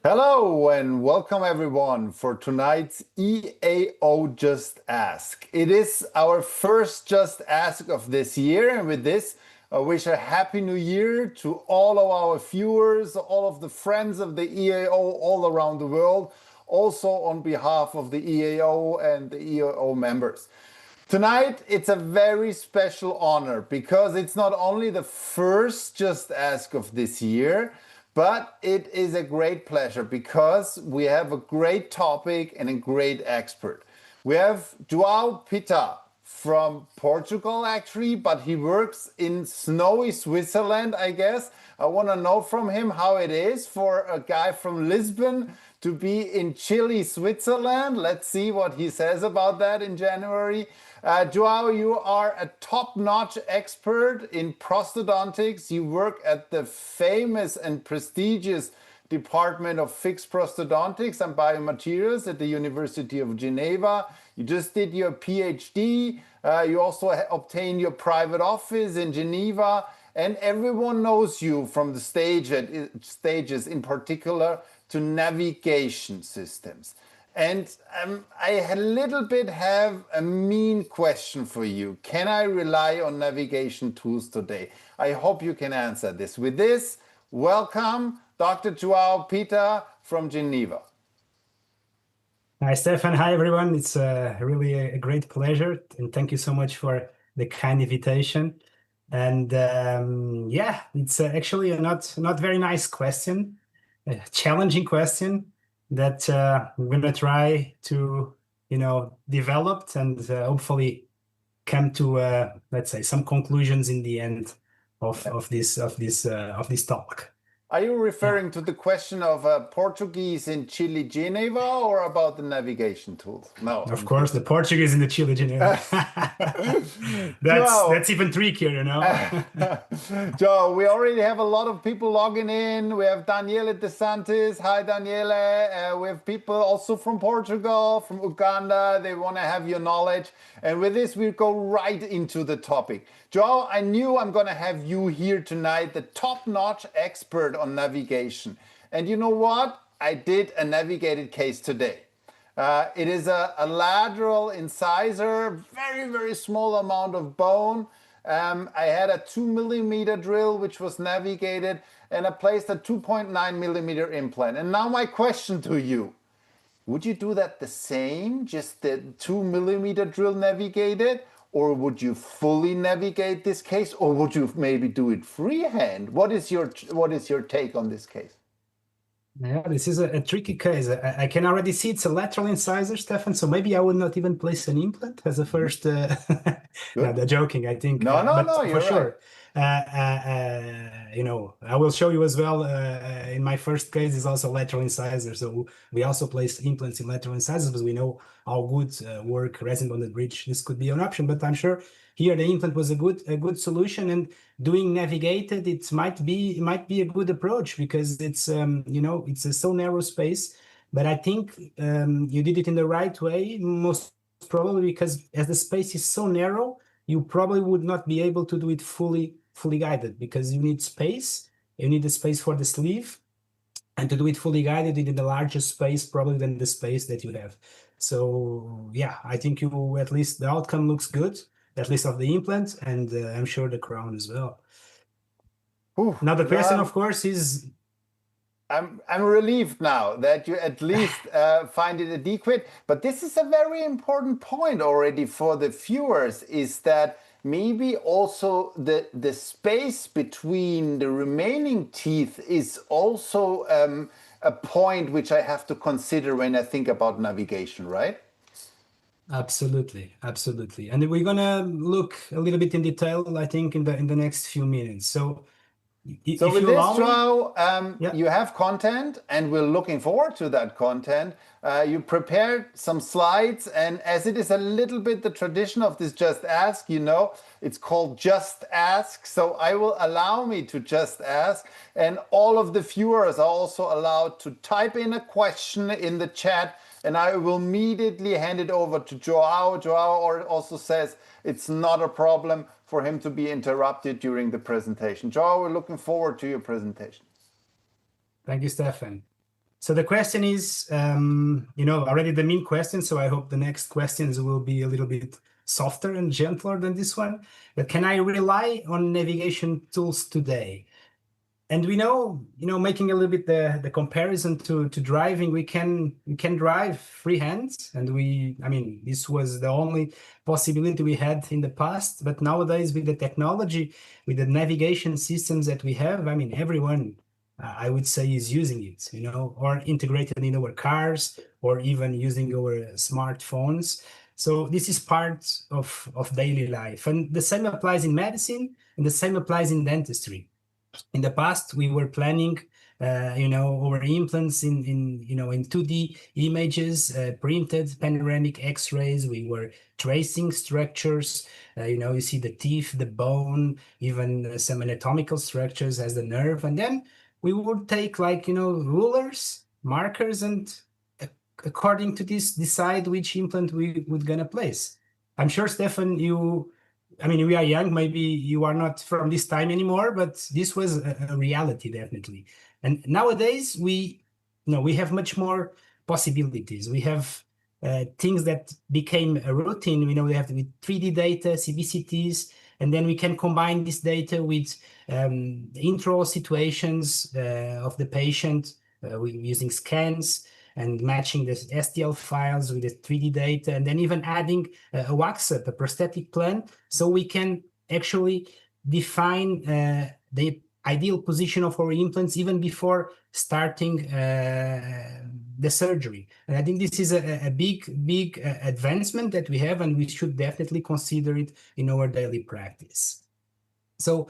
Hello and welcome everyone for tonight's EAO Just Ask. It is our first Just Ask of this year, and with this, I wish a happy new year to all of our viewers, all of the friends of the EAO all around the world, also on behalf of the EAO and the EAO members. Tonight, it's a very special honor because it's not only the first Just Ask of this year, but it is a great pleasure because we have a great topic and a great expert. We have João Pitta from Portugal, actually, but he works in snowy Switzerland, I guess. I want to know from him how it is for a guy from Lisbon to be in chilly Switzerland. Let's see what he says about that in January. João, you are a top-notch expert in prosthodontics. You work at the famous and prestigious Department of Fixed Prosthodontics and Biomaterials at the University of Geneva. You just did your PhD. You also obtained your private office in Geneva. And everyone knows you from the stages, in particular, to navigation systems. And I a little bit have a mean question for you. Can I rely on navigation tools today? I hope you can answer this. With this, welcome Dr. João Pitta from Geneva. Hi, Stefan. Hi, everyone. It's really a great pleasure. And thank you so much for the kind invitation. And yeah, it's actually a not very nice question, a challenging question that we're going to try to, develop and hopefully come to, let's say, some conclusions in the end of this talk. Are you referring to the question of Portuguese in Chile, Geneva, or about the navigation tools? No. Of course, the Portuguese in the Chile, Geneva. That's even trickier, Joe, we already have a lot of people logging in. We have Daniele De Santis. Hi, Daniele. We have people also from Portugal, from Uganda. They want to have your knowledge. And with this, we'll go right into the topic. Joe, I knew I'm going to have you here tonight, the top-notch expert on navigation. And you know what? I did a navigated case today. It is a lateral incisor, very, very small amount of bone. I had a 2 mm drill, which was navigated, and I placed a 2.9 mm implant. And now my question to you, would you do that the same, just the 2 mm drill navigated? Or would you fully navigate this case, or would you maybe do it freehand? What is your take on this case? Yeah, this is a tricky case. I can already see it's a lateral incisor, Stefan. So maybe I would not even place an implant as a first. No, they're joking, I think. No, you're for sure. I will show you as well. In my first case is also lateral incisor. So we also place implants in lateral incisors because we know how good work resin bonded bridge. This could be an option, but I'm sure here the implant was a good solution, and doing navigated it might be a good approach because it's it's a so narrow space. But I think you did it in the right way, most probably because as the space is so narrow, you probably would not be able to do it fully guided because you need space. You need the space for the sleeve, and to do it fully guided, you need a larger space probably than the space that you have. So yeah, I think you at least the outcome looks good, at least of the implant, and I'm sure the crown as well. Now the question, of course, is I'm relieved now that you at least find it adequate. But this is a very important point already for the viewers, is that maybe also the space between the remaining teeth is also a point which I have to consider when I think about navigation, right? Absolutely. And we're gonna look a little bit in detail, I think, in the next few minutes. So with this, João, you have content, and we're looking forward to that content. You prepared some slides, and as it is a little bit the tradition of this Just Ask, it's called Just Ask. So I will allow me to just ask, and all of the viewers are also allowed to type in a question in the chat, and I will immediately hand it over to João. João also says it's not a problem for him to be interrupted during the presentation. João, we're looking forward to your presentation. Thank you, Stefan. So the question is, already the main question. So I hope the next questions will be a little bit softer and gentler than this one. But can I rely on navigation tools today? And we know, making a little bit the comparison to driving, we can drive freehand, and this was the only possibility we had in the past. But nowadays, with the technology, with the navigation systems that we have, everyone, I would say, is using it, or integrated in our cars, or even using our smartphones. So this is part of daily life, and the same applies in medicine, and the same applies in dentistry. In the past, we were planning, our implants in 2D images, printed panoramic X-rays. We were tracing structures. You see the teeth, the bone, even some anatomical structures as the nerve, and then we would take rulers, markers, and according to this, decide which implant we would gonna place. I'm sure, Stefan, we are young, maybe you are not from this time anymore, but this was a reality, definitely. And nowadays, we have much more possibilities. We have things that became a routine. We have with 3D data, CBCTs, and then we can combine this data with intro situations of the patient using scans and matching the STL files with the 3D data, and then even adding a wax-up, a prosthetic plan, so we can actually define the ideal position of our implants even before starting the surgery. And I think this is a big advancement that we have, and we should definitely consider it in our daily practice. So,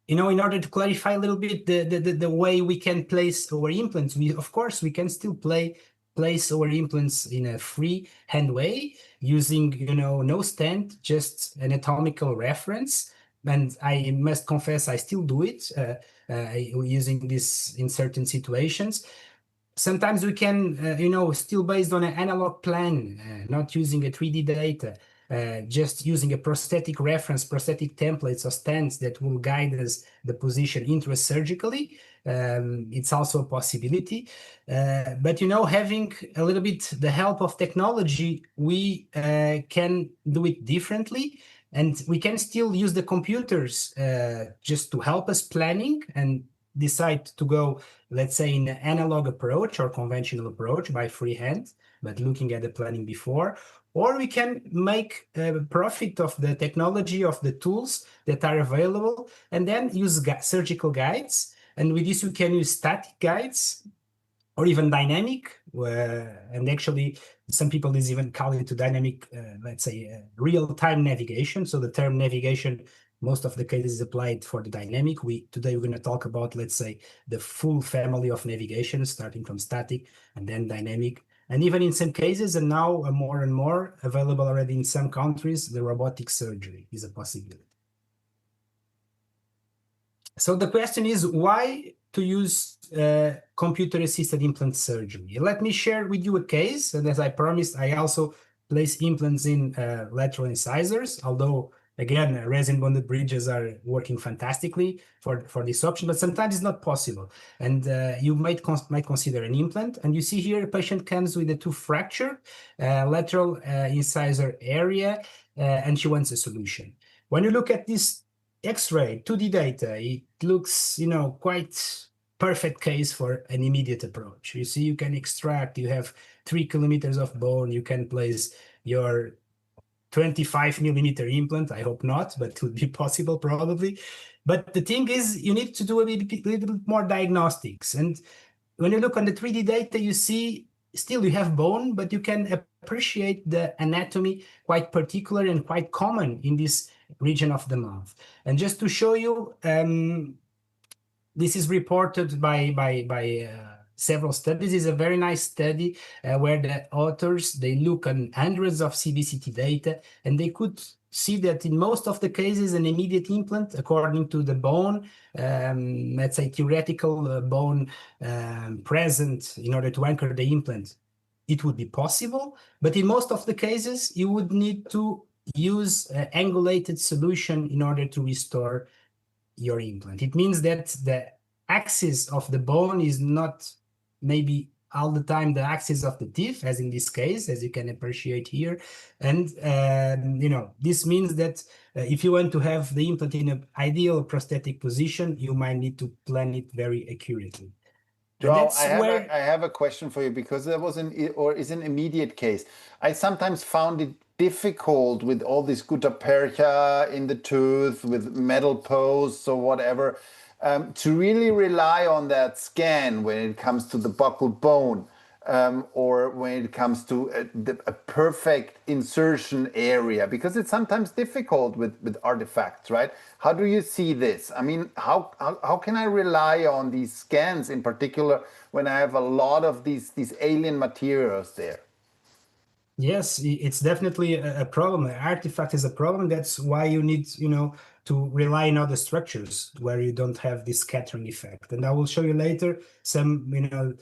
in order to clarify a little bit the way we can place our implants, of course we can still place our implants in a free hand way using no stent, just anatomical reference. And I must confess, I still do it using this in certain situations. Sometimes we can, still based on an analog plan, not using a 3D data, just using a prosthetic reference, prosthetic templates or stents that will guide us the position intrasurgically. It's also a possibility. But, having a little bit the help of technology, we can do it differently. And we can still use the computers just to help us planning and decide to go, let's say, in an analog approach or conventional approach by freehand, but looking at the planning before. Or we can make profit of the technology of the tools that are available and then use surgical guides. And with this, we can use static guides or even dynamic, and actually some people is even calling it to dynamic, let's say, real-time navigation. So the term navigation, most of the cases is applied for the dynamic. Today we're going to talk about, let's say, the full family of navigation, starting from static and then dynamic. And even in some cases, and now more and more available already in some countries, the robotic surgery is a possibility. So the question is, why to use computer-assisted implant surgery? Let me share with you a case. And as I promised, I also place implants in lateral incisors, although, again, resin bonded bridges are working fantastically for this option, but sometimes it's not possible. And you might consider an implant. And you see here a patient comes with a tooth fracture, lateral incisor area, and she wants a solution. When you look at this X-ray 2D data, it looks, quite perfect case for an immediate approach. You see, you can extract, you have 3 kilometers of bone, you can place your 25 millimeter implant. I hope not, but it would be possible probably. But the thing is, you need to do a little bit more diagnostics. And when you look on the 3D data, you see still you have bone, but you can appreciate the anatomy quite particular and quite common in this region of the mouth. And just to show you, this is reported by several studies. It's a very nice study where the authors, they look on hundreds of CBCT data, and they could see that in most of the cases, an immediate implant, according to the bone, let's say theoretical bone present in order to anchor the implant, it would be possible. But in most of the cases, you would need to use an angulated solution in order to restore your implant. It means that the axis of the bone is not maybe all the time the axis of the teeth, as in this case, as you can appreciate here. And, this means that if you want to have the implant in an ideal prosthetic position, you might need to plan it very accurately. And Joao, that's where... I have a question for you because there was is an immediate case. I sometimes found it difficult with all this gutta-percha in the tooth, with metal posts or whatever, to really rely on that scan when it comes to the buccal bone, or when it comes to a perfect insertion area, because it's sometimes difficult with artifacts, right? How do you see this? I mean, how can I rely on these scans in particular when I have a lot of these alien materials there? Yes, it's definitely a problem. An artifact is a problem. That's why you need, to rely on other structures where you don't have this scattering effect. And I will show you later some,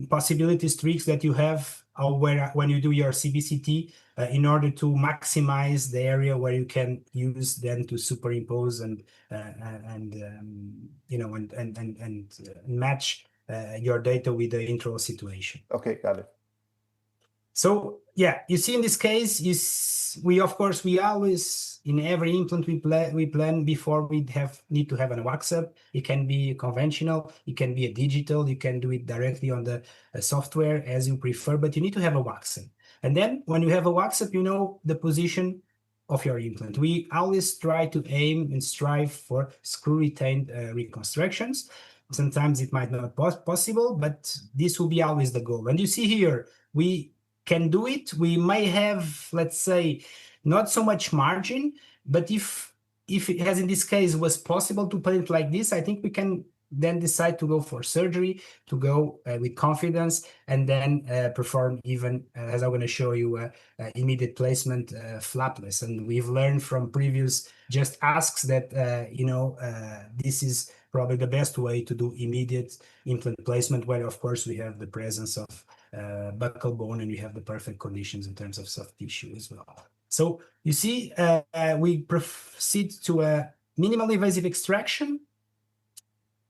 possibilities, tricks that you have when you do your CBCT in order to maximize the area where you can use then to superimpose and match your data with the intraoral situation. Okay, got it. So yeah, you see in this case, we always, in every implant we plan before we need to have a wax up. It can be conventional, it can be a digital, you can do it directly on the software as you prefer, but you need to have a wax up. And then when you have a wax up, you know the position of your implant. We always try to aim and strive for screw retained reconstructions. Sometimes it might not be possible, but this will be always the goal. And you see here, we can do it. We may have, let's say, not so much margin, but if it, as in this case, was possible to plan it like this, I think we can then decide to go for surgery, to go with confidence, and then perform even, as I'm going to show you, immediate placement flapless. And we've learned from previous just asks that, this is probably the best way to do immediate implant placement, where, of course, we have the presence of buccal bone and we have the perfect conditions in terms of soft tissue as well. So you see, we proceed to a minimally invasive extraction,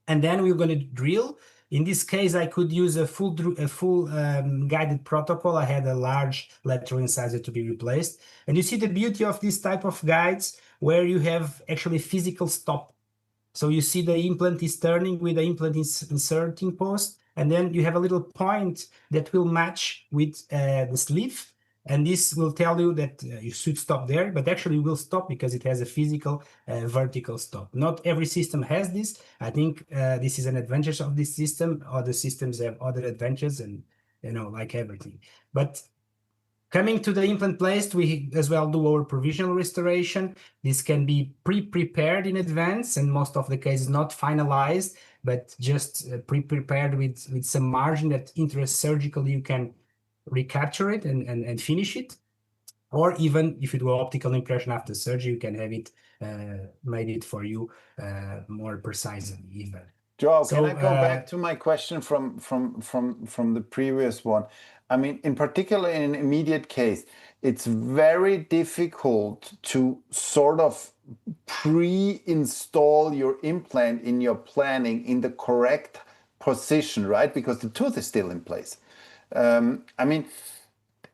and then we're going to drill. In this case, I could use a full guided protocol. I had a large lateral incisor to be replaced. And you see the beauty of this type of guides where you have actually physical stop. So you see the implant is turning with the implant inserting post, and then you have a little point that will match with the sleeve. And this will tell you that you should stop there, but actually will stop because it has a physical vertical stop. Not every system has this. I think this is an advantage of this system. Other systems have other advantages, and like everything. But coming to the implant placed, we as well do our provisional restoration. This can be pre-prepared in advance, and most of the cases not finalized, but just pre-prepared with some margin that intrasurgically you can recapture it and finish it. Or even if you do optical impression after surgery, you can have it made it for you more precisely even. Joao, can I go back to my question from the previous one? I mean, in particular, in an immediate case, it's very difficult to sort of pre-install your implant in your planning in the correct position, right? Because the tooth is still in place. I mean,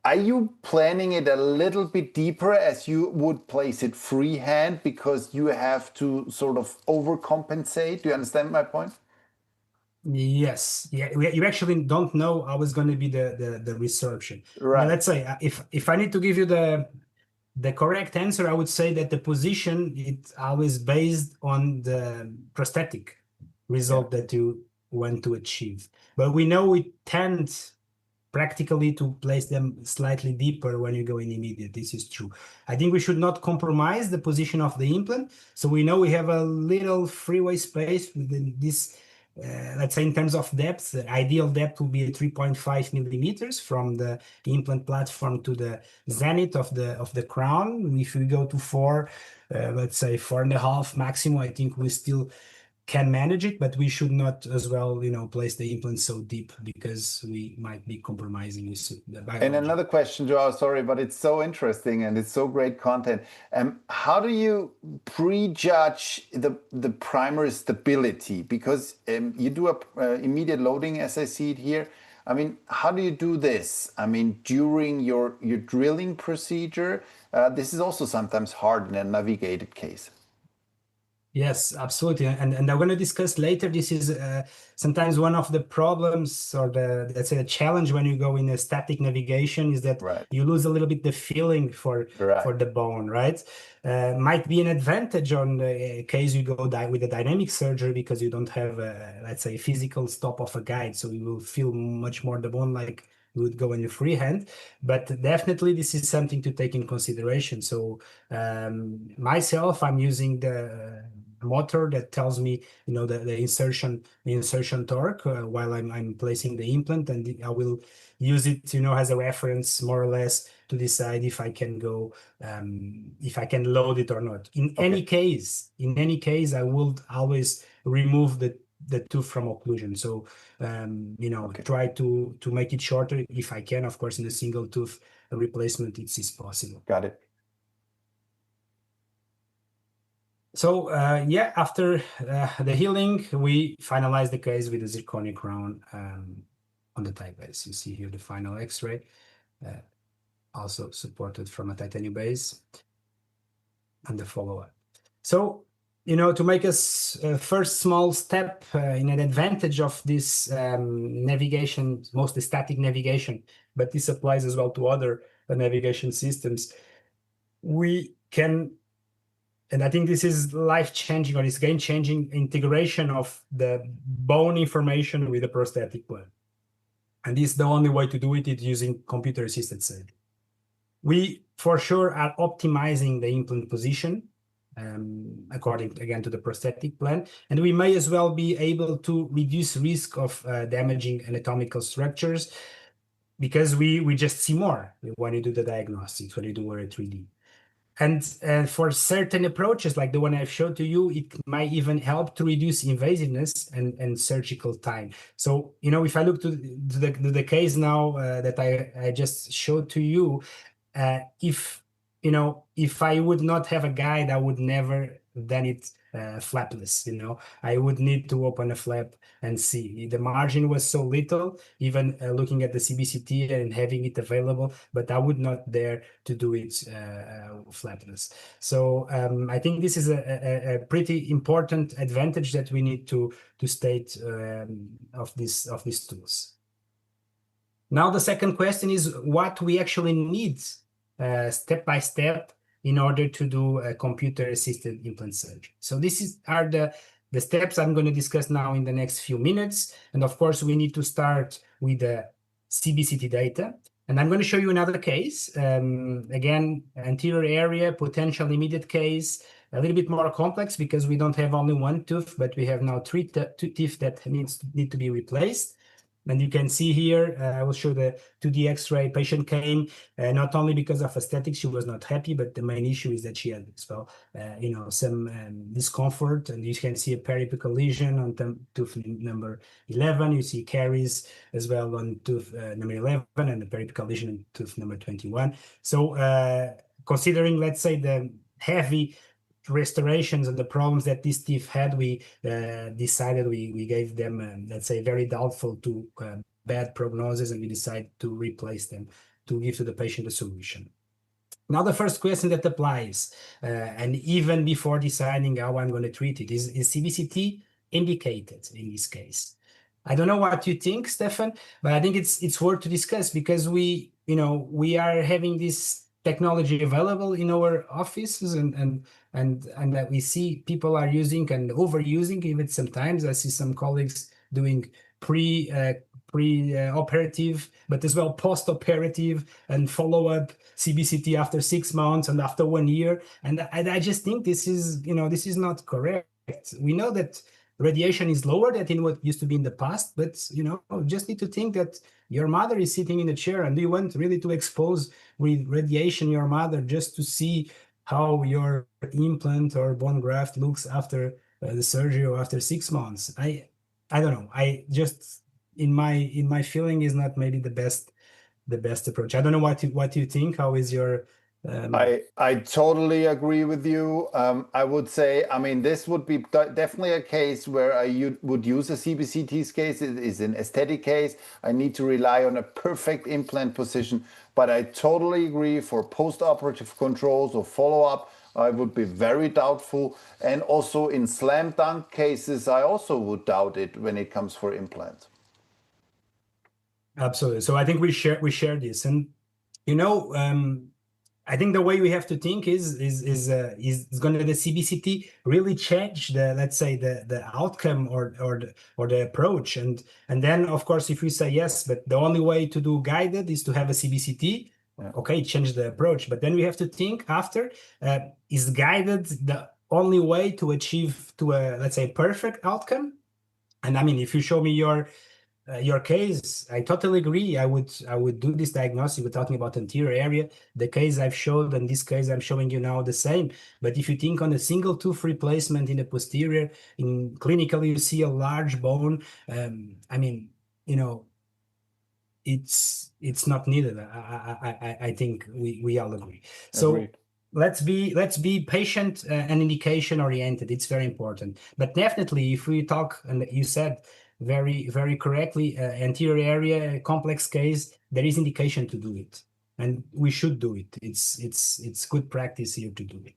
are you planning it a little bit deeper as you would place it freehand because you have to sort of overcompensate? Do you understand my point? Yes. Yeah. You actually don't know how is going to be the resorption. Right. Let's say if I need to give you the correct answer, I would say that the position it's always based on the prosthetic result that you want to achieve. But we know it tends practically to place them slightly deeper when you go in immediate. This is true. I think we should not compromise the position of the implant. So we know we have a little freeway space within this, let's say in terms of depth, the ideal depth will be 3.5 millimeters from the implant platform to the zenith of the crown. If we go to 4, let's say 4.5 maximum, I think we still can manage it, but we should not as well, place the implant so deep because we might be compromising the biology. And another question, Joao, sorry, but it's so interesting and it's so great content. How do you prejudge the primary stability? Because you do a immediate loading, as I see it here. I mean, how do you do this? I mean, during your drilling procedure, this is also sometimes hard in a navigated case. Yes, absolutely. And I'm going to discuss later. This is sometimes one of the problems, or let's say the challenge when you go in a static navigation, is that Right. you lose a little bit the feeling for Right. the bone, right? Might be an advantage on the case you go with a dynamic surgery, because you don't have let's say, physical stop of a guide, so you will feel much more the bone like you would go in your freehand. But definitely this is something to take in consideration. So myself, I'm using the motor that tells me, the insertion torque while I'm placing the implant, and I will use it, as a reference, more or less, to decide if I can go, if I can load it or not. In any Okay. case, I will always remove the tooth from occlusion. So, Okay. try to make it shorter if I can. Of course, in a single tooth replacement, it is possible. Got it. So yeah, after the healing, we finalized the case with a zirconia crown on the type base. You see here the final X-ray, uh, also supported from a titanium base, and the follow-up. So, to make us first small step in an advantage of this navigation, mostly static navigation, but this applies as well to other navigation systems, we can. And I think this is life-changing, or is game-changing, integration of the bone information with the prosthetic plan. And this is the only way to do it, is using computer-assisted surgery. We, for sure, are optimizing the implant position, according, again, to the prosthetic plan. And we may as well be able to reduce risk of damaging anatomical structures, because we just see more when you do the diagnostics, when you do a 3D. And for certain approaches, like the one I've showed to you, it might even help to reduce invasiveness and surgical time. So, if I look to the case now that I just showed to you, if I would not have a guide, I would never done it flapless. I would need to open a flap and see. The margin was so little, even looking at the CBCT and having it available, but I would not dare to do it flapless. So I think this is a pretty important advantage that we need to state of these tools. Now the second question is what we actually need step by step in order to do a computer-assisted implant surgery. So are the steps I'm going to discuss now in the next few minutes. And of course, we need to start with the CBCT data. And I'm going to show you another case. Again, anterior area, potential immediate case, a little bit more complex because we don't have only one tooth, but we have now two teeth that need to be replaced. And you can see here, I will show the 2D X-ray. Patient came not only because of aesthetics, she was not happy, but the main issue is that she had as well, some discomfort. And you can see a periapical lesion on tooth number 11. You see caries as well on tooth number 11, and the periapical lesion on tooth number 21. So considering, let's say, the heavy restorations and the problems that these teeth had, we decided we gave them, let's say, very doubtful to bad prognosis, and we decided to replace them to give to the patient a solution. Now, the first question that applies, and even before deciding how I'm going to treat it, is CBCT indicated in this case? I don't know what you think, Stefan, but I think it's worth to discuss, because we are having this technology available in our offices, and that we see people are using and overusing even sometimes. I see some colleagues doing pre-operative, but as well post-operative and follow-up CBCT after 6 months and after 1 year. And I just think this is not correct. We know that radiation is lower than in what used to be in the past, but just need to think that your mother is sitting in a chair, and do you want really to expose with radiation your mother just to see how your implant or bone graft looks after the surgery or after 6 months? I don't know. I just, in my feeling, is not maybe the best approach. I don't know what you think. How is your I totally agree with you. I would say, I mean, this would be definitely a case where I would use a CBCT case. It is an aesthetic case. I need to rely on a perfect implant position. But I totally agree for post-operative controls or follow-up, I would be very doubtful. And also in slam dunk cases, I also would doubt it when it comes for implants. Absolutely. So I think we share this, and you know, I think the way we have to think is going to the CBCT really change the, let's say, the outcome or the approach, and then of course if we say yes, but the only way to do guided is to have a CBCT. Okay, change the approach, but then we have to think after, is guided the only way to achieve to a, let's say, perfect outcome? And I mean, if you show me your case, I totally agree. I would do this diagnostic. We're talking about anterior area. The case I've showed, and this case I'm showing you now, the same. But if you think on a single tooth replacement in the posterior, in clinically you see a large bone. I mean, you know, it's not needed. I think we all agree. So. Agreed. Let's be patient and indication oriented. It's very important. But definitely, if we talk, and you said very correctly, anterior area complex case, there is indication to do it, and we should do it. It's good practice here to do it.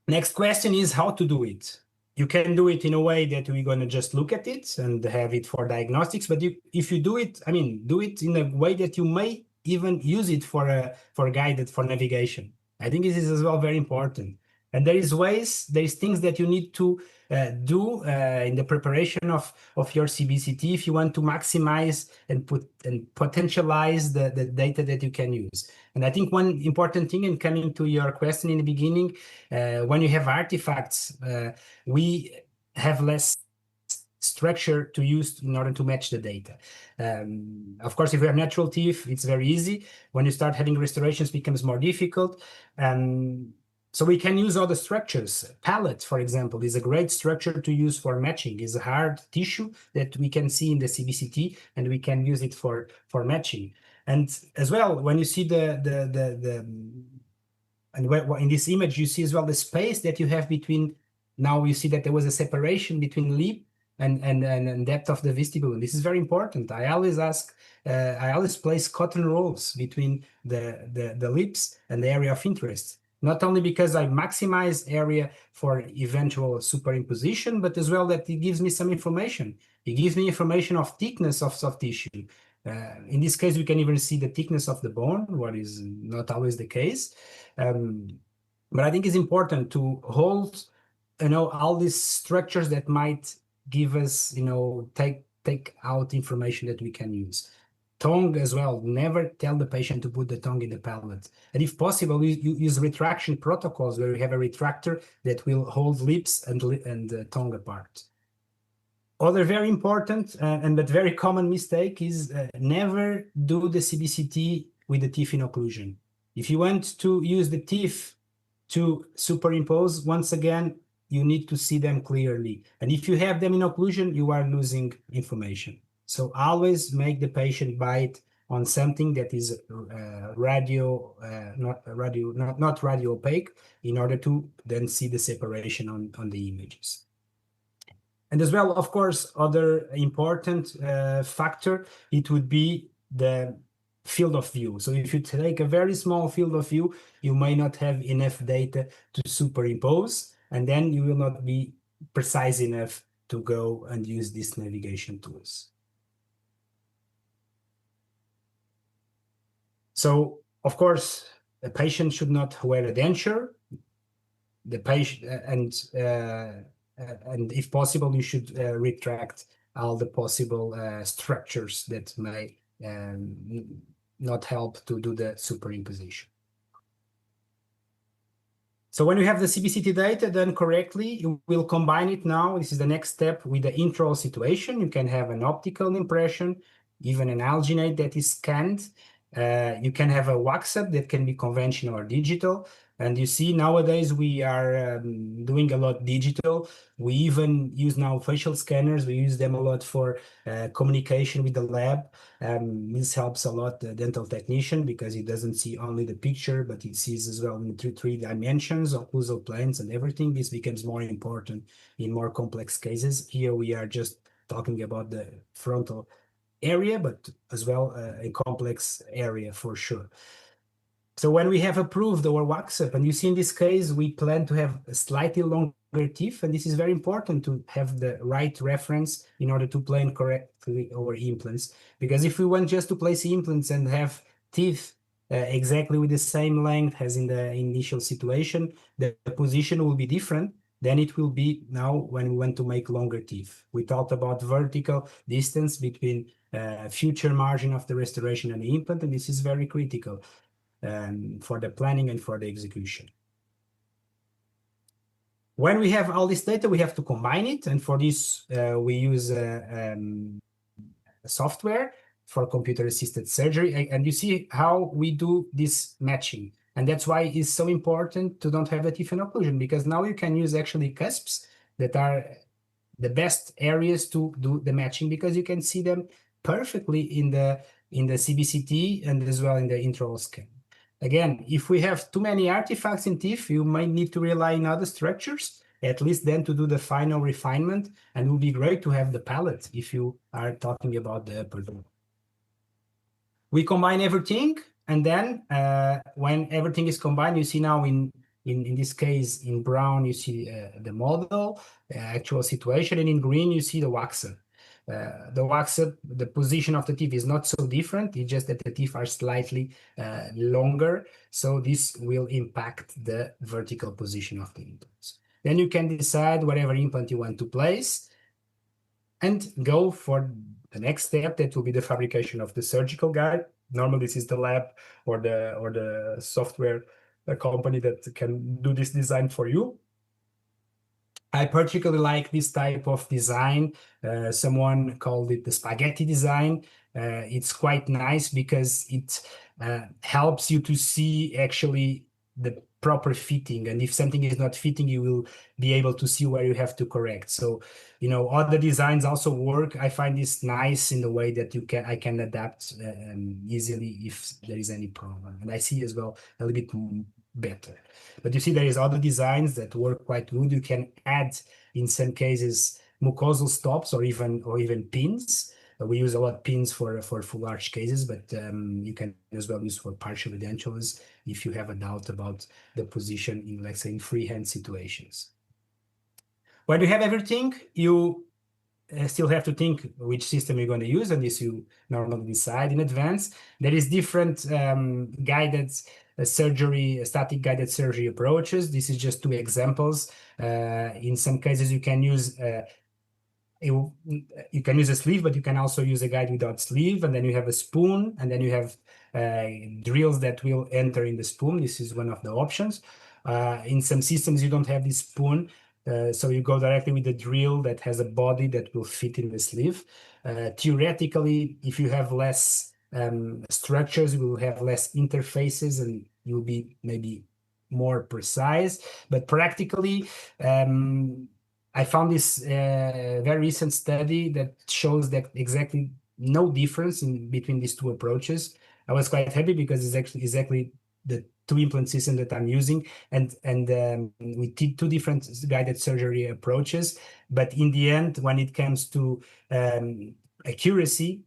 Next question is how to do it. You can do it in a way that we're going to just look at it and have it for diagnostics. But if you do it, I mean, do it in a way that you may even use it for guided for navigation. I think this is as well very important. And there is things that you need to do in the preparation of your CBCT if you want to maximize and potentialize the data that you can use. And I think one important thing, and coming to your question in the beginning, when you have artifacts, we have less structure to use in order to match the data. Of course, if you have natural teeth, it's very easy. When you start having restorations, it becomes more difficult. So we can use all the structures. Palate, for example, is a great structure to use for matching. It's a hard tissue that we can see in the CBCT, and we can use it for matching. And as well, when you see and in this image, you see as well the space that you have between. Now you see that there was a separation between lip and depth of the vestibule. And this is very important. I always place cotton rolls between the lips and the area of interest. Not only because I maximize area for eventual superimposition, but as well that it gives me some information. It gives me information of thickness of soft tissue. In this case, we can even see the thickness of the bone, what is not always the case. But I think it's important to hold, all these structures that might give us, take out information that we can use. Tongue as well. Never tell the patient to put the tongue in the palate. And if possible, you use retraction protocols where you have a retractor that will hold lips and tongue apart. Other very important but very common mistake is never do the CBCT with the teeth in occlusion. If you want to use the teeth to superimpose, once again, you need to see them clearly. And if you have them in occlusion, you are losing information. So always make the patient bite on something that is not radio opaque, in order to then see the separation on the images. And as well, of course, other important factor, it would be the field of view. So if you take a very small field of view, you may not have enough data to superimpose, and then you will not be precise enough to go and use these navigation tools. So, of course, a patient should not wear a denture. The patient and if possible, you should retract all the possible structures that may not help to do the superimposition. So when you have the CBCT data done correctly, you will combine it now. This is the next step with the intraoral situation. You can have an optical impression, even an alginate that is scanned. You can have a wax up that can be conventional or digital. And you see, nowadays we are doing a lot digital. We even use now facial scanners. We use them a lot for communication with the lab. This helps a lot the dental technician because he doesn't see only the picture, but he sees as well in three dimensions, occlusal planes and everything. This becomes more important in more complex cases. Here we are just talking about the frontal area, but as well a complex area for sure. So when we have approved our wax up, and you see in this case, we plan to have a slightly longer teeth, and this is very important to have the right reference in order to plan correctly our implants. Because if we want just to place implants and have teeth exactly with the same length as in the initial situation, the position will be different than it will be now when we want to make longer teeth. We talked about vertical distance between future margin of the restoration and the implant, and this is very critical for the planning and for the execution. When we have all this data, we have to combine it, and for this we use software for computer-assisted surgery, and you see how we do this matching. And that's why it's so important to don't have a teeth occlusion, because now you can use actually cusps that are the best areas to do the matching, because you can see them perfectly in the CBCT and as well in the intraoral scan. Again, if we have too many artifacts in teeth, you might need to rely on other structures, at least then to do the final refinement, and it would be great to have the palate if you are talking about the upper jaw. We combine everything, and then when everything is combined, you see now in this case, in brown, you see the model, actual situation, and in green, you see the waxer. The waxer, the position of the teeth is not so different. It's just that the teeth are slightly longer. So this will impact the vertical position of the implants. Then you can decide whatever implant you want to place and go for the next step. That will be the fabrication of the surgical guide. Normally, this is the lab or the software company that can do this design for you. I particularly like this type of design. Someone called it the spaghetti design. It's quite nice because it helps you to see actually the proper fitting. And if something is not fitting, you will be able to see where you have to correct. So, you know, other designs also work. I find this nice in the way that I can adapt easily if there is any problem. And I see as well a little bit better. But you see, there is other designs that work quite good. You can add, in some cases, mucosal stops or even pins. We use a lot of pins for full arch cases, but you can as well use for partial edentulous if you have a doubt about the position in, let's say, in freehand situations. When you have everything, you still have to think which system you're going to use, and this you normally decide in advance. There is different guided surgery, static guided surgery approaches. This is just two examples. In some cases, you can use a sleeve, but you can also use a guide without sleeve, and then you have a spoon, and then you have drills that will enter in the spoon. This is one of the options. In some systems, you don't have this spoon, so you go directly with the drill that has a body that will fit in the sleeve. Theoretically, if you have less structures, you will have less interfaces, and you'll be maybe more precise. But practically, I found this very recent study that shows that exactly no difference between these two approaches. I was quite happy because it's actually exactly the two implant system that I'm using, and we did two different guided surgery approaches. But in the end, when it comes to accuracy,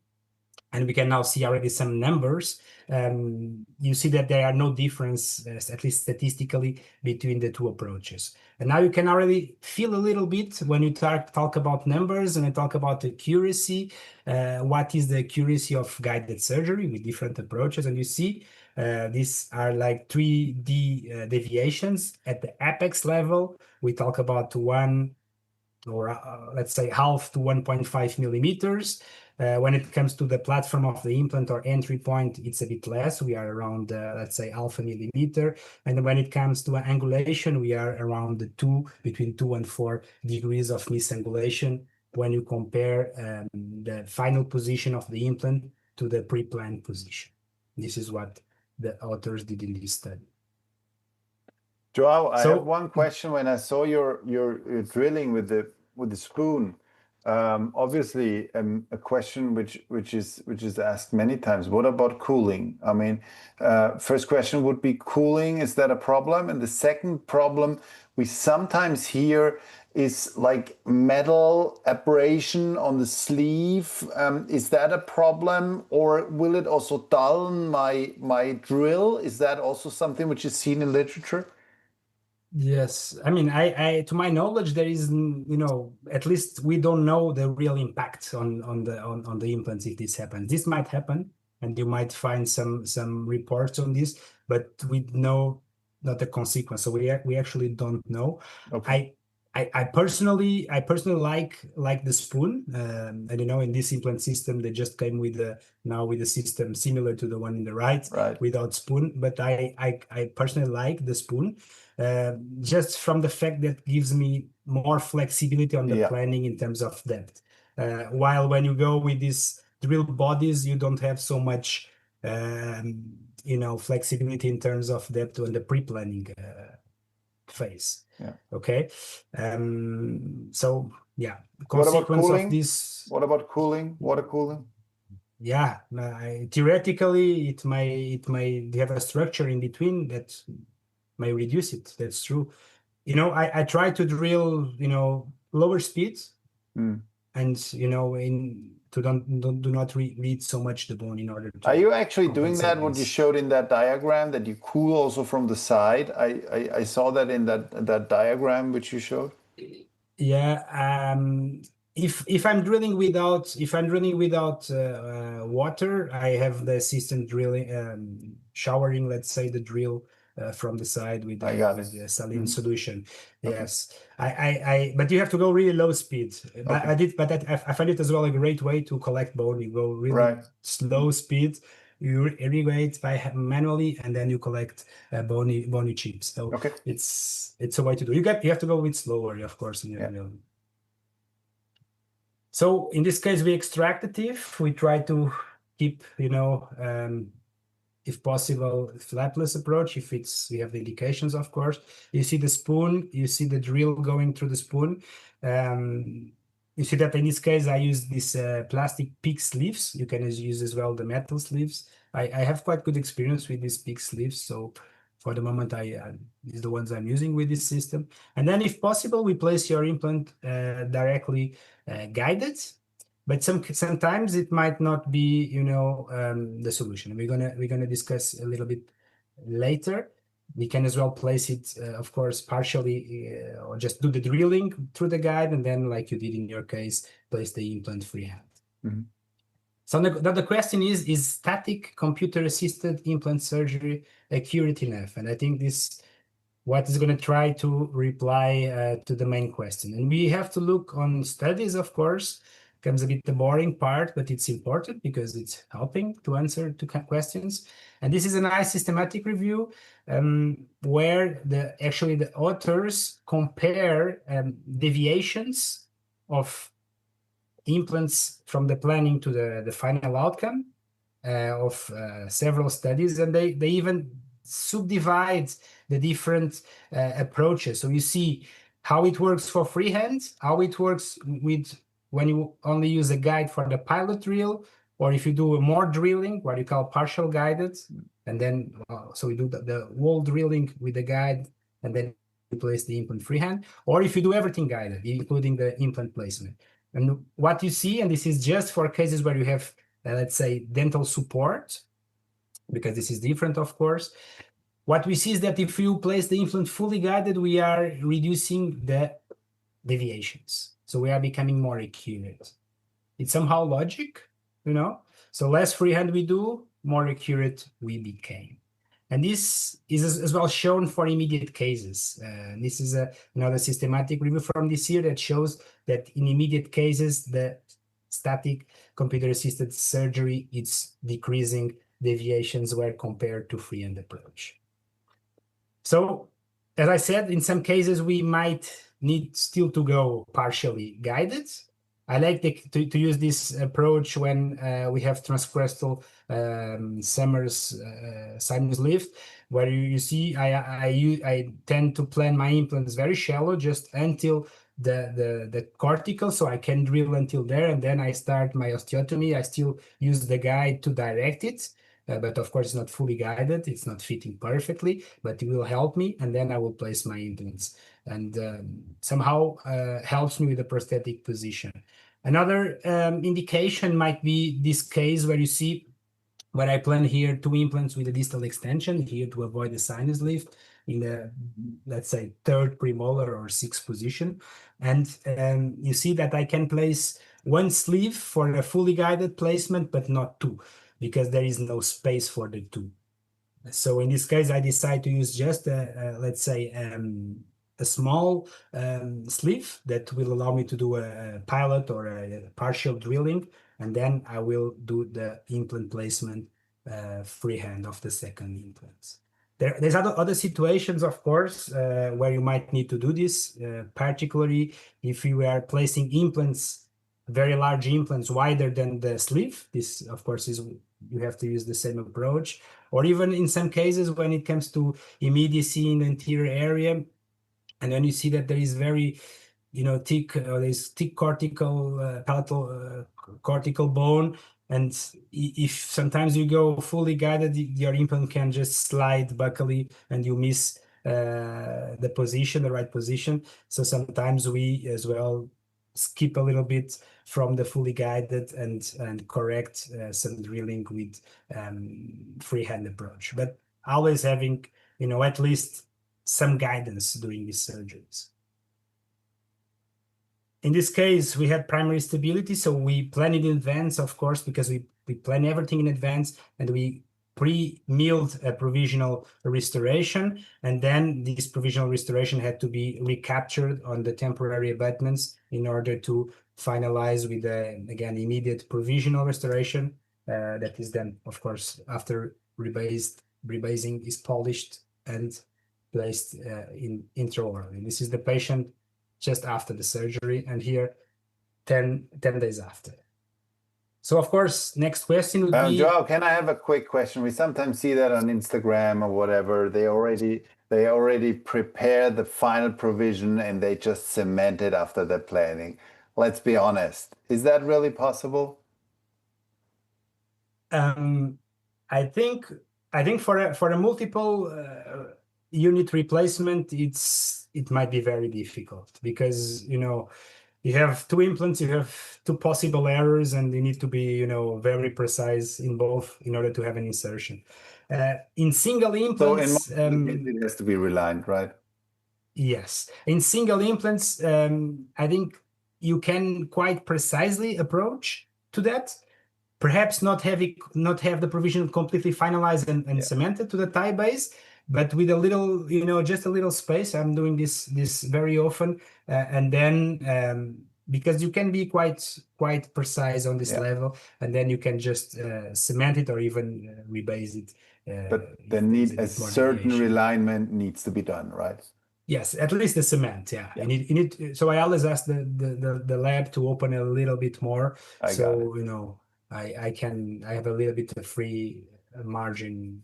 and we can now see already some numbers, you see that there are no differences, at least statistically, between the two approaches. And now you can already feel a little bit when you talk about numbers and I talk about accuracy, what is the accuracy of guided surgery with different approaches. And you see these are like 3D deviations at the apex level. We talk about 1 or let's say half to 1.5 millimeters. When it comes to the platform of the implant or entry point, it's a bit less. We are around, let's say, half a millimeter. And when it comes to angulation, we are around between 2 and 4 degrees of misangulation when you compare the final position of the implant to the pre-planned position. This is what the authors did in this study. Joao, I have So one question. When I saw your drilling with the spoon, obviously a question which is asked many times. What about cooling? I mean, first question would be cooling. Is that a problem? And the second problem we sometimes hear is like metal abrasion on the sleeve. Is that a problem, or will it also dull my drill? Is that also something which is seen in literature? yes, I mean, I to my knowledge, there is, at least we don't know the real impact on the implants if this happens. This might happen, and you might find some reports on this, but we know not the consequence. So we actually don't know. Okay. I personally like the spoon, and in this implant system they just came with a system similar to the one in the right, Right. without spoon. But I personally like the spoon, just from the fact that gives me more flexibility on the Yeah. planning in terms of depth. While when you go with these drill bodies, you don't have so much, flexibility in terms of depth on the pre-planning phase. Yeah. Okay. So yeah, the What about consequence of cooling? this. What about cooling? Water cooling? Yeah, theoretically, it may have a structure in between that may reduce it. That's true. I try to drill, lower speeds, Mm. and do not read so much the bone in order Are to you actually doing compensate that, what you this. showed in that diagram, that you cool also from the side? I saw that in that diagram which you showed. Yeah, if I'm drilling without water, I have the assistant drilling, showering, let's say, the drill from the side with I got it. the saline Mhm. solution. Okay. Yes, but you have to go really low speed. But Okay. I find it as well a great way to collect bone. You go really Right. slow speed, you irrigate manually, and then you collect bony chips. So Okay. it's a way to do. You have to go with slower, of course, in your Yeah. drilling. So in this case, we extract the teeth. We try to keep, if possible, flapless approach. If we have the indications, of course. You see the spoon. You see the drill going through the spoon. You see that in this case, I use these plastic PIC sleeves. You can use as well the metal sleeves. I have quite good experience with these PIC sleeves. So for the moment, these are the ones I'm using with this system. And then if possible, we place your implant directly guided. But sometimes it might not be, the solution. We're gonna discuss a little bit later. We can as well place it, of course, partially, or just do the drilling through the guide, and then, like you did in your case, place the implant freehand. Mm-hmm. So the question is static computer-assisted implant surgery accurate enough? And I think this what is going to try to reply to the main question. And we have to look on studies, of course. Comes a bit the boring part, but it's important because it's helping to answer to questions. And this is a nice systematic review where the authors compare deviations of implants from the planning to the final outcome of several studies, and they even subdivide the different approaches. So you see how it works for freehand, how it works with when you only use a guide for the pilot drill, or if you do more drilling, what you call partial guided, and then so we do the wall drilling with the guide, and then you place the implant freehand, or if you do everything guided, including the implant placement. And what you see, and this is just for cases where you have, let's say, dental support, because this is different, of course. What we see is that if you place the implant fully guided, we are reducing the deviations. So we are becoming more accurate. It's somehow logic, So less freehand we do, more accurate we became. And this is as well shown for immediate cases. This is another systematic review from this year that shows that in immediate cases, the static computer-assisted surgery is decreasing deviations where compared to freehand approach. So, as I said, in some cases, we might need still to go partially guided. I like to use this approach when we have transcrestal Summers sinus lift, where you see I tend to plan my implants very shallow, just until the cortical, so I can drill until there, and then I start my osteotomy. I still use the guide to direct it, but of course it's not fully guided. It's not fitting perfectly, but it will help me, and then I will place my implants, and somehow helps me with the prosthetic position. Another indication might be this case where you see where I plan here 2 implants with a distal extension here to avoid the sinus lift in the, let's say, 3rd premolar or 6th position. And you see that I can place 1 sleeve for a fully guided placement, but not 2, because there is no space for the 2. So in this case, I decide to use just let's say, a small sleeve that will allow me to do a pilot or a partial drilling, and then I will do the implant placement freehand of the second implants. There's other situations, of course, where you might need to do this, particularly if you are placing implants, very large implants wider than the sleeve. This, of course, is you have to use the same approach, or even in some cases when it comes to immediacy in the anterior area, and then you see that there is very, thick, there's thick cortical, palatal cortical bone, and if sometimes you go fully guided, your implant can just slide buccally, and you miss the position, the right position. So sometimes we as well skip a little bit from the fully guided and correct some drilling with freehand approach, but always having, at least some guidance during these surgeries. In this case, we had primary stability, so we plan it in advance, of course, because we plan everything in advance, and we pre-milled a provisional restoration, and then this provisional restoration had to be recaptured on the temporary abutments in order to finalize with the, again, immediate provisional restoration. That is then, of course, after rebasing is polished and placed in intraorally. This is the patient just after the surgery, and here 10 days after. So, of course, next question would be... João, can I have a quick question? We sometimes see that on Instagram or whatever. They already prepare the final provision and they just cement it after the planning. Let's be honest. Is that really possible? I think for a multiple unit replacement, it might be very difficult, because you have 2 implants, you have 2 possible errors, and you need to be very precise in both in order to have an insertion. In single implants, so in most cases it has to be reliant, right? Yes, in single implants, I think you can quite precisely approach to that. Perhaps not have the provision completely finalized and cemented to the thigh base, but with a little, just a little space. I'm doing this very often, and then because you can be quite precise on this level, and then you can just cement it or even rebase it. But a certain realignment needs to be done, right? Yes, at least the cement. Yeah, you need. So I always ask the lab to open a little bit more, I have a little bit of free margin.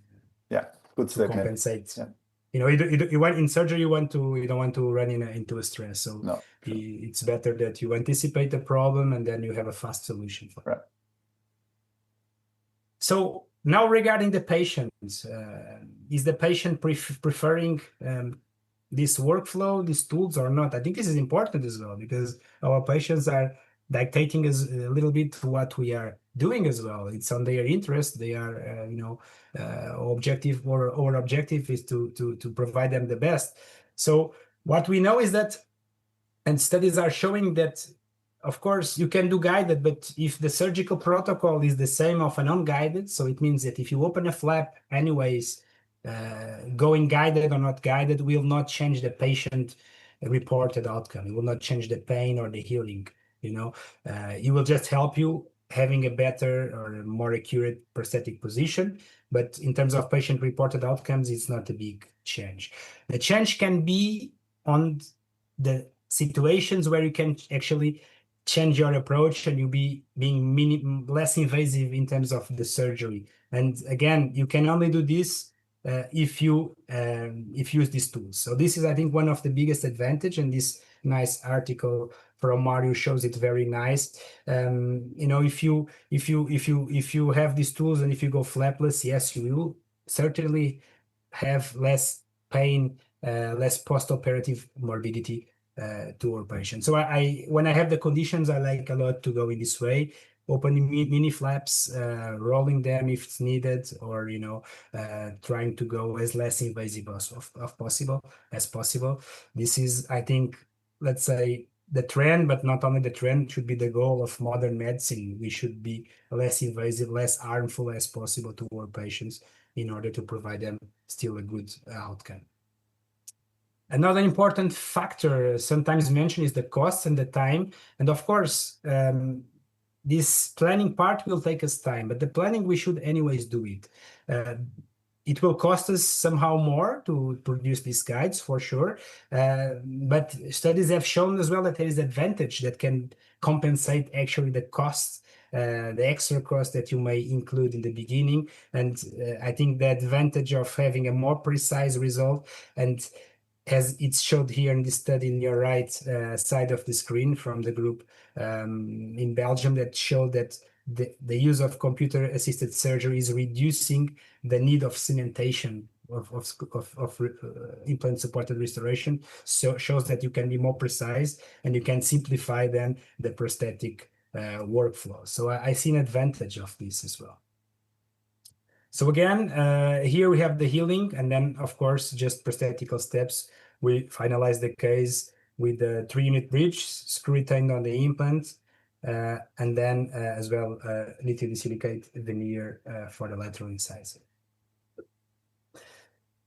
Yeah, good to statement. Compensate. Yeah. You want in surgery, you don't want to run into a stress. So no, it's better that you anticipate the problem and then you have a fast solution for it. Right. So now regarding the patients, is the patient preferring this workflow, these tools, or not? I think this is important as well, because our patients are dictating us a little bit what we are doing as well. It's on their interest. They are, objective, or our objective is to provide them the best. So what we know is that, and studies are showing that, of course, you can do guided, but if the surgical protocol is the same of an unguided, so it means that if you open a flap anyways, going guided or not guided will not change the patient reported outcome. It will not change the pain or the healing. It will just help you having a better or a more accurate prosthetic position. But in terms of patient reported outcomes, it's not a big change. The change can be on the situations where you can actually change your approach and you being less invasive in terms of the surgery. And again, you can only do this if you use these tools. So this is, I think, one of the biggest advantage, and this nice article from Mario shows it very nice. You know, if you have these tools and if you go flapless, yes, you will certainly have less pain, less post-operative morbidity to our patients. So when I have the conditions, I like a lot to go in this way, opening mini flaps, rolling them if it's needed, or trying to go as less invasive as possible. This is, I think, let's say, the trend, but not only the trend, should be the goal of modern medicine. We should be less invasive, less harmful as possible to our patients in order to provide them still a good outcome. Another important factor sometimes mentioned is the cost and the time. And of course, this planning part will take us time, but the planning, we should anyways do it. It will cost us somehow more to produce these guides, for sure. But studies have shown as well that there is advantage that can compensate actually the costs, the extra cost that you may include in the beginning. And I think the advantage of having a more precise result, and as it's showed here in this study in your right side of the screen from the group in Belgium, that showed that the use of computer-assisted surgery is reducing the need of cementation of implant-supported restoration. So shows that you can be more precise and you can simplify then the prosthetic workflow. So I see an advantage of this as well. So again, here we have the healing, and then of course just prosthetical steps. We finalize the case with the 3-unit bridge, screw retained on the implant, and then as well lithium silicate veneer for the lateral incisor.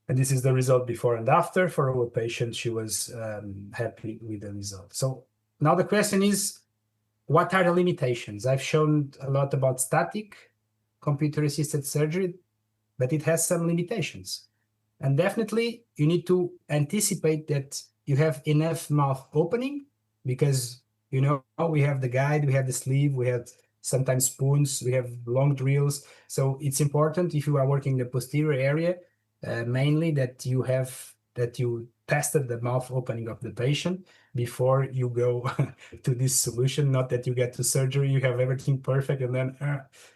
And this is the result before and after. For our patient, she was happy with the result. So now the question is, what are the limitations? I've shown a lot about static computer-assisted surgery, but it has some limitations. And definitely you need to anticipate that you have enough mouth opening, because we have the guide, we have the sleeve, we have sometimes spoons, we have long drills. So it's important, if you are working in the posterior area, mainly that you tested the mouth opening of the patient before you go to this solution. Not that you get to surgery, you have everything perfect, and then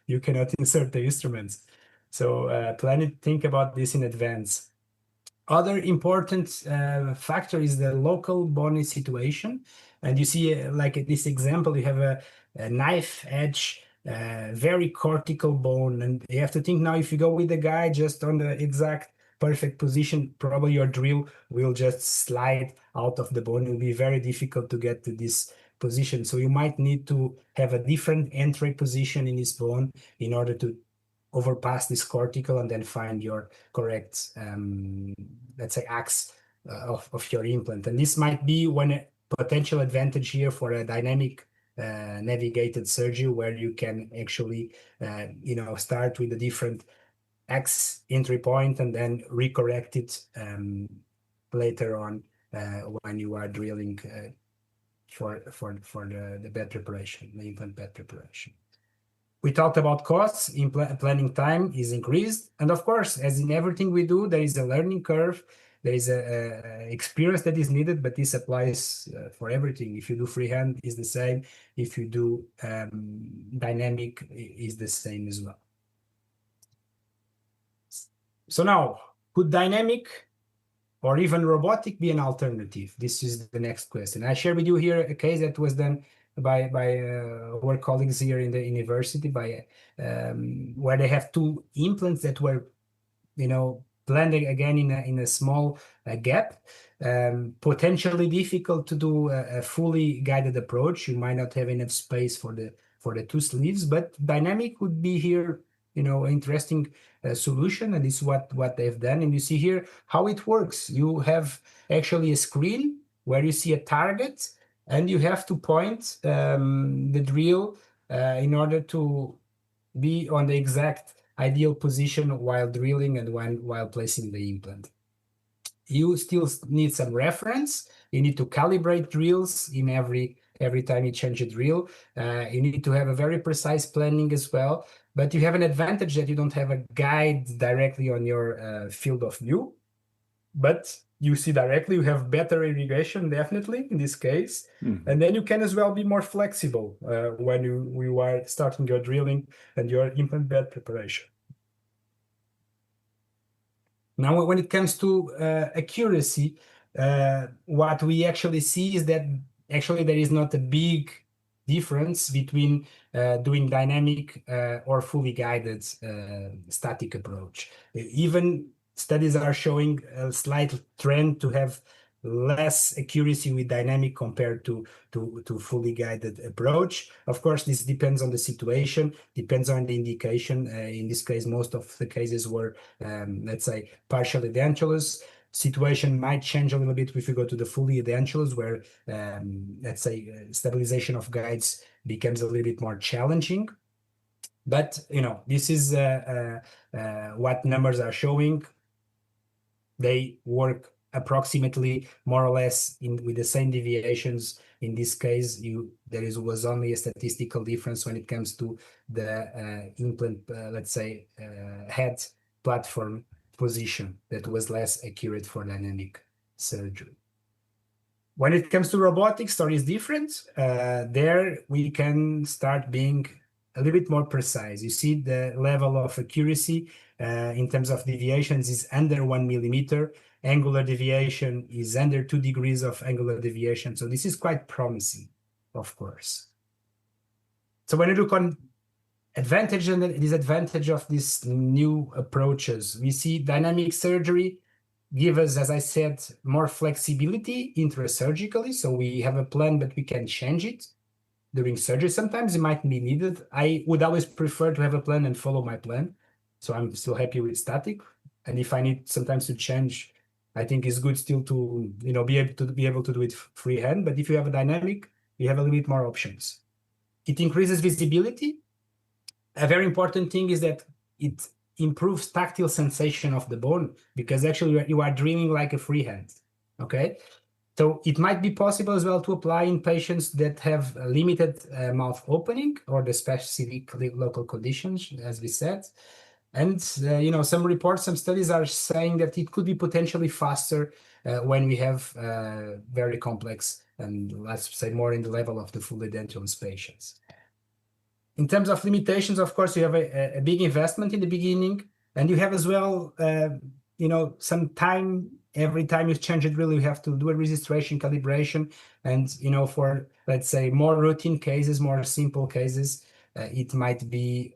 you cannot insert the instruments. So think about this in advance. Other important factor is the local bony situation. And you see, like in this example, you have a knife edge, very cortical bone. And you have to think now, if you go with the guy just on the exact perfect position, probably your drill will just slide out of the bone. It will be very difficult to get to this position. So you might need to have a different entry position in this bone in order to overpass this cortical and then find your correct, let's say, axe of your implant. And this might be one potential advantage here for a dynamic navigated surgery, where you can actually, start with a different axe entry point and then recorrect it later on when you are drilling for the bed preparation, the implant bed preparation. We talked about costs. Planning time is increased. And of course, as in everything we do, there is a learning curve. There is a experience that is needed, but this applies for everything. If you do freehand, is the same. If you do dynamic, is the same as well. So now, could dynamic or even robotic be an alternative? This is the next question. I share with you here a case that was done by our colleagues here in the university, where they have two implants that were, blended again in a small gap. Potentially difficult to do a fully guided approach. You might not have enough space for the two sleeves, but dynamic would be here, interesting solution, and is what they've done. And you see here how it works. You have actually a screen where you see a target, and you have to point the drill in order to be on the exact ideal position while drilling and while placing the implant. You still need some reference. You need to calibrate drills in every every time you change a drill. You need to have a very precise planning as well, but you have an advantage that you don't have a guide directly on your field of view, but you see directly, you have better irrigation, definitely, in this case. And then you can as well be more flexible when you are starting your drilling and your implant bed preparation. Now, when it comes to accuracy, what we actually see is that actually there is not a big difference between doing dynamic or fully guided static approach. Even studies are showing a slight trend to have less accuracy with dynamic compared to fully guided approach. Of course, this depends on the situation, depends on the indication. In this case, most of the cases were, let's say, partially edentulous. Situation might change a little bit if you go to the fully edentulous, where, let's say, stabilization of guides becomes a little bit more challenging. But, this is what numbers are showing. They work approximately more or less with the same deviations. In this case, there was only a statistical difference when it comes to the implant, let's say, head platform position that was less accurate for dynamic surgery. When it comes to robotics, story is different. There we can start being a little bit more precise. You see the level of accuracy in terms of deviations is under 1 millimeter. Angular deviation is under 2 degrees of angular deviation. So this is quite promising, of course. So when you look on advantage and disadvantage of these new approaches, we see dynamic surgery give us, as I said, more flexibility intrasurgically. So we have a plan, but we can change it during surgery. Sometimes it might be needed. I would always prefer to have a plan and follow my plan. So I'm still happy with static. And if I need sometimes to change, I think it's good still to be able to do it freehand. But if you have a dynamic, you have a little bit more options. It increases visibility. A very important thing is that it improves tactile sensation of the bone, because actually you are drilling like a freehand. Okay. So it might be possible as well to apply in patients that have a limited mouth opening or the specific local conditions, as we said. And, some reports, some studies are saying that it could be potentially faster when we have very complex and, let's say, more in the level of the fully edentulous patients. In terms of limitations, of course, you have a big investment in the beginning, and you have as well, some time. Every time you change a drill, you have to do a registration calibration. And, for, let's say, more routine cases, more simple cases, it might be,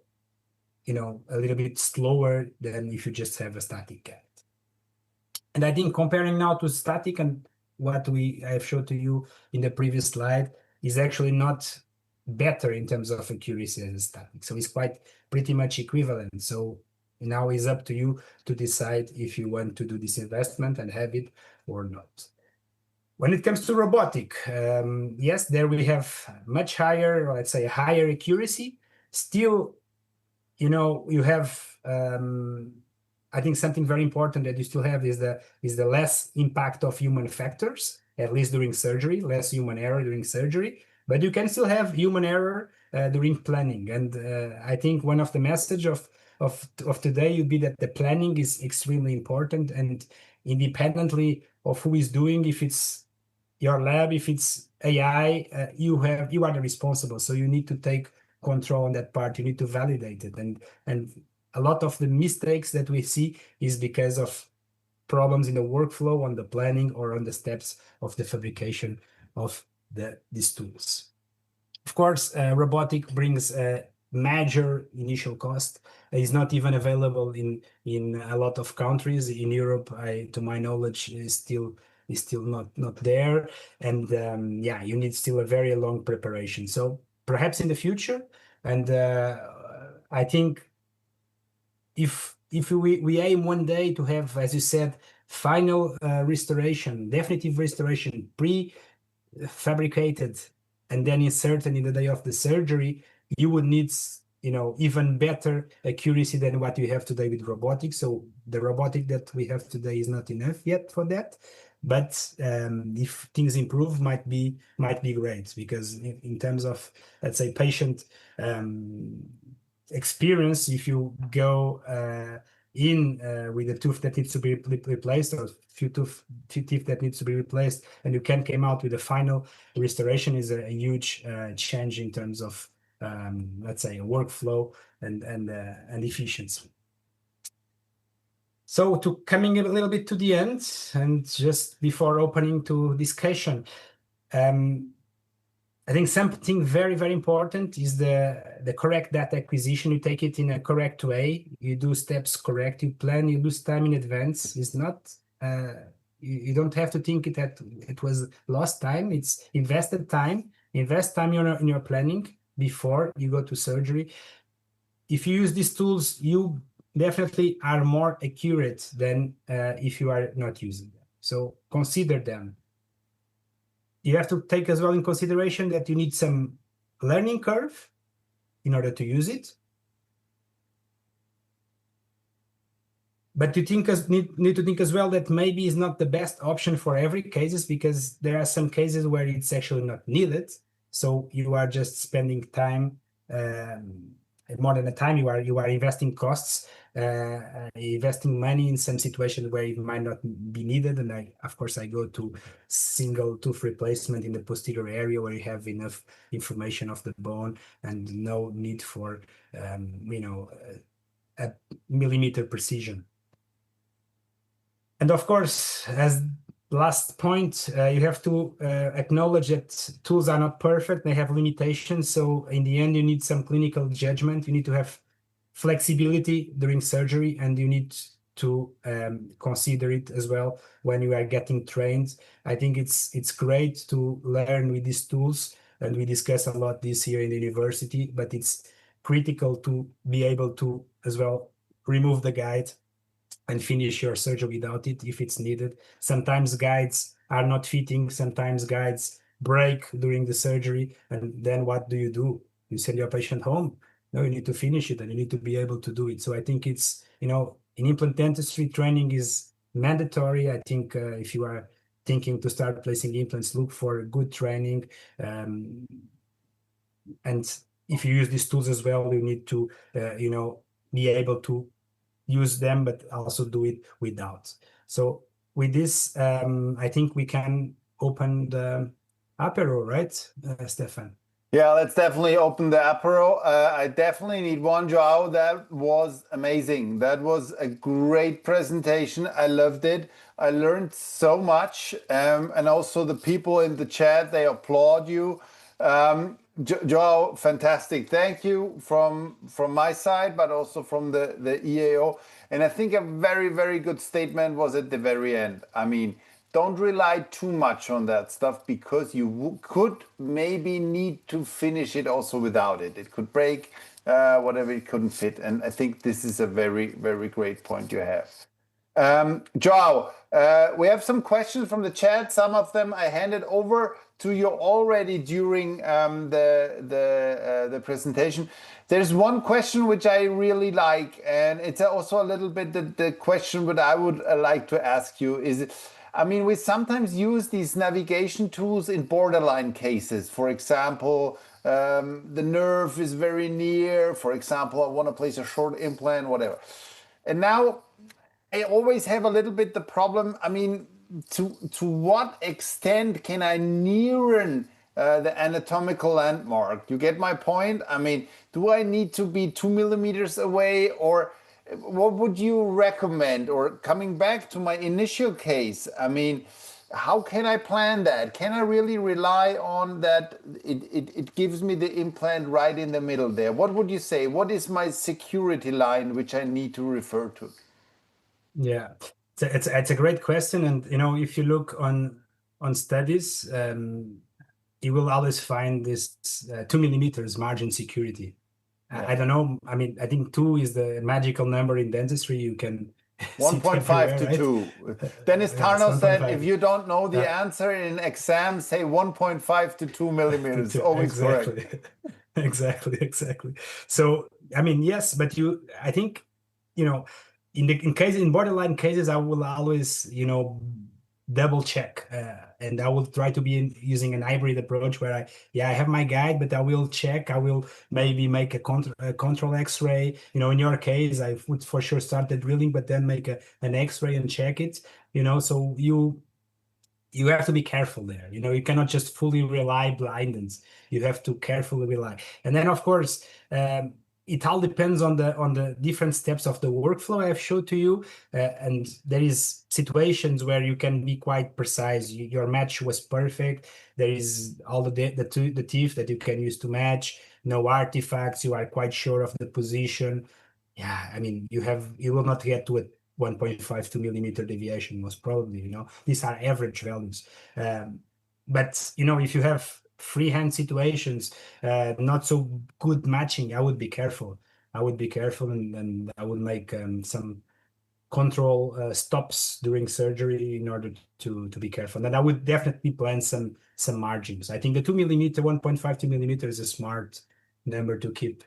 a little bit slower than if you just have a static guide. And I think comparing now to static and what I have showed to you in the previous slide is actually not better in terms of accuracy as a static. So it's pretty much equivalent. So now it's up to you to decide if you want to do this investment and have it or not. When it comes to robotic, yes, there we have much higher, let's say, higher accuracy. Still, you have, I think something very important that you still have is the less impact of human factors, at least during surgery, less human error during surgery. But you can still have human error during planning. And I think one of the message of today would be that the planning is extremely important, and independently of who is doing, if it's your lab, if it's AI, you are the responsible. So you need to take control on that part. You need to validate it. And a lot of the mistakes that we see is because of problems in the workflow, on the planning, or on the steps of the fabrication of these tools. Of course, robotic brings a major initial cost. It's not even available in a lot of countries. In Europe, to my knowledge, is still not there. And you need still a very long preparation. So perhaps in the future, and I think if we aim one day to have, as you said, final restoration, definitive restoration, pre-fabricated, and then inserted in the day of the surgery, you would need even better accuracy than what you have today with robotics. So the robotic that we have today is not enough yet for that. but if things improve, might be great, because in terms of, let's say, patient experience, if you go with a tooth that needs to be replaced, or few teeth that needs to be replaced, and you can come out with a final restoration, is a huge change in terms of let's say, workflow and efficiency. So, to coming a little bit to the end, and just before opening to discussion, I think something very, very important is the correct data acquisition. You take it in a correct way. You do steps correct. You plan. You lose time in advance. It's not. You don't have to think that it was lost time. It's invested time. Invest time in your planning before you go to surgery. If you use these tools, you definitely are more accurate than if you are not using them. So consider them. You have to take as well in consideration that you need some learning curve in order to use it. But you need to think as well that maybe it's not the best option for every cases, because there are some cases where it's actually not needed. So you are just spending time, more than a time, you are investing costs, investing money in some situations where it might not be needed. And of course, I go to single tooth replacement in the posterior area, where you have enough information of the bone and no need for, a millimeter precision. And of course, as last point, you have to acknowledge that tools are not perfect. They have limitations. So in the end, you need some clinical judgment. You need to have flexibility during surgery, and you need to consider it as well when you are getting trained. I think it's great to learn with these tools, and we discuss a lot this here in the university, but it's critical to be able to as well remove the guide and finish your surgery without it if it's needed. Sometimes guides are not fitting. Sometimes guides break during the surgery. And then what do? You send your patient home. No, you need to finish it, and you need to be able to do it. So I think it's, in implant dentistry, training is mandatory. I think if you are thinking to start placing implants, look for good training. And if you use these tools as well, you need to, be able to use them, but also do it without. So with this, I think we can open the apero, right, Stefan? Yeah, let's definitely open the apero. I definitely need one, Joao. That was amazing. That was a great presentation. I loved it. I learned so much. And also the people in the chat, they applaud you. Joao, fantastic. Thank you from my side, but also from the EAO. And I think a very, very good statement was at the very end. I mean, don't rely too much on that stuff, because you could maybe need to finish it also without it. It could break, whatever, it couldn't fit. And I think this is a very, very great point you have. Joao, we have some questions from the chat. Some of them I handed over to you already during the presentation. There's one question which I really like, and it's also a little bit the question that I would like to ask you is, I mean, we sometimes use these navigation tools in borderline cases. For example, the nerve is very near. For example, I want to place a short implant, whatever. And now I always have a little bit the problem. I mean, to what extent can I nearen the anatomical landmark? You get my point? I mean, do I need to be 2 millimeters away, or what would you recommend? Or coming back to my initial case, I mean, how can I plan that? Can I really rely on that it gives me the implant right in the middle there? What would you say? What is my security line which I need to refer to? Yeah, it's a great question. And, if you look on studies, you will always find this 2 millimeters margin security. Yeah. I don't know. I mean, I think 2 is the magical number in dentistry. You can 1.5 to 2. Dennis Tarnow said, if you don't know the answer in exam, say 1.5 to 2 millimeters. Always exactly. Correct. Exactly. So, I mean, yes, but I think, in borderline cases, I will always, double check, and I will try to be using an hybrid approach where I have my guide, but I will check. I will maybe make a control X-ray. You know, in your case, I would for sure start the drilling, but then make an X-ray and check it. You know, so you have to be careful there. You know, you cannot just fully rely blindness. You have to carefully rely. And then, of course, it all depends on the different steps of the workflow I have showed to you. And there is situations where you can be quite precise. Your match was perfect. There is all the teeth that you can use to match. No artifacts. You are quite sure of the position. Yeah, I mean, you will not get to a 1.52 millimeter deviation, most probably. You know, these are average values. But you know, if you have freehand situations, not so good matching, I would be careful. I would be careful, and I would make some control stops during surgery in order to be careful. And I would definitely plan some margins. I think the 2 millimeter, 1.52 millimeter is a smart number to keep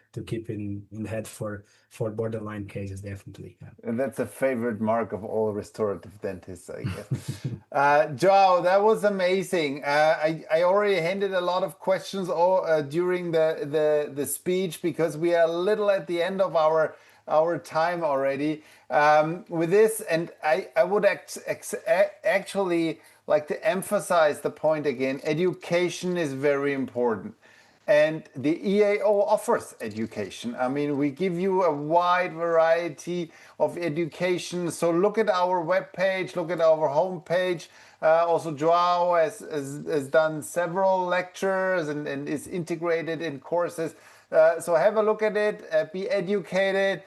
in the head for borderline cases, definitely. Yeah. And that's a favorite mark of all restorative dentists, I guess. João, that was amazing. I already handed a lot of questions during the speech because we are a little at the end of our time already with this, and I would actually like to emphasize the point again. Education is very important. And the EAO offers education. I mean, we give you a wide variety of education. So look at our webpage, look at our homepage. Also, João has done several lectures and is integrated in courses. So have a look at it, be educated.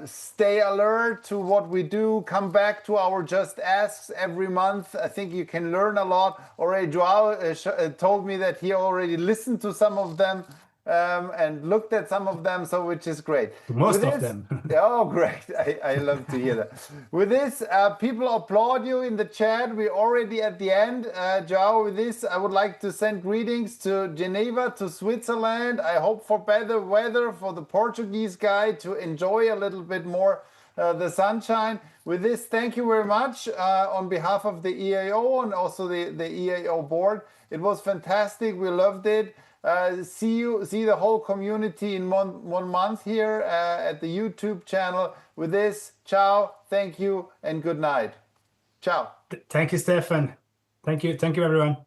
Stay alert to what we do. Come back to our Just Asks every month. I think you can learn a lot. Already João told me that he already listened to some of them and looked at some of them, so which is great. Most of them. Oh, great. I love to hear that. With this, people applaud you in the chat. We're already at the end. João, with this, I would like to send greetings to Geneva, to Switzerland. I hope for better weather for the Portuguese guy to enjoy a little bit more the sunshine. With this, thank you very much on behalf of the EAO and also the EAO board. It was fantastic. We loved it. See the whole community in one month here at the YouTube channel. With this, ciao, thank you, and good night. Ciao. Thank you, Stefan. Thank you, everyone.